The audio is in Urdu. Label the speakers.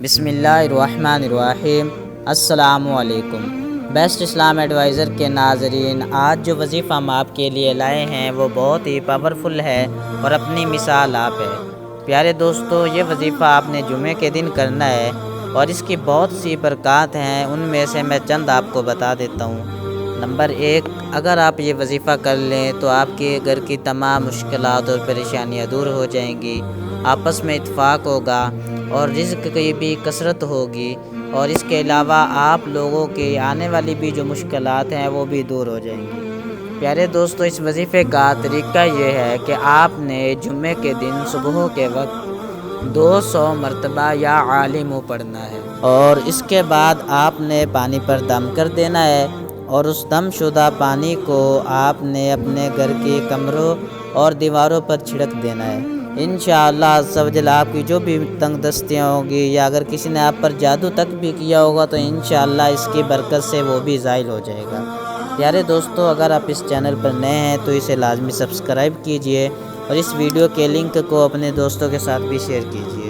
Speaker 1: بسم اللہ الرحمن الرحیم۔ السلام علیکم۔ بیسٹ اسلام ایڈوائزر کے ناظرین، آج جو وظیفہ ہم آپ کے لیے لائے ہیں وہ بہت ہی پاورفل ہے اور اپنی مثال آپ ہے۔ پیارے دوستو، یہ وظیفہ آپ نے جمعے کے دن کرنا ہے اور اس کی بہت سی برکات ہیں، ان میں سے میں چند آپ کو بتا دیتا ہوں۔ نمبر 1، اگر آپ یہ وظیفہ کر لیں تو آپ کے گھر کی تمام مشکلات اور پریشانیاں دور ہو جائیں گی، آپس میں اتفاق ہوگا اور رزق کی بھی کثرت ہوگی، اور اس کے علاوہ آپ لوگوں کی آنے والی بھی جو مشکلات ہیں وہ بھی دور ہو جائیں گی۔ پیارے دوستو، اس وظیفے کا طریقہ یہ ہے کہ آپ نے جمعے کے دن صبح کے وقت 200 مرتبہ یا عالم پڑھنا ہے، اور اس کے بعد آپ نے پانی پر دم کر دینا ہے، اور اس دم شدہ پانی کو آپ نے اپنے گھر کے کمروں اور دیواروں پر چھڑک دینا ہے۔ انشاءاللہ عز و جل آپ کی جو بھی تنگ دستیاں ہوگی، یا اگر کسی نے آپ پر جادو تک بھی کیا ہوگا تو انشاءاللہ اس کی برکت سے وہ بھی زائل ہو جائے گا۔ پیارے دوستو، اگر آپ اس چینل پر نئے ہیں تو اسے لازمی سبسکرائب کیجئے، اور اس ویڈیو کے لنک کو اپنے دوستوں کے ساتھ بھی شیئر کیجئے۔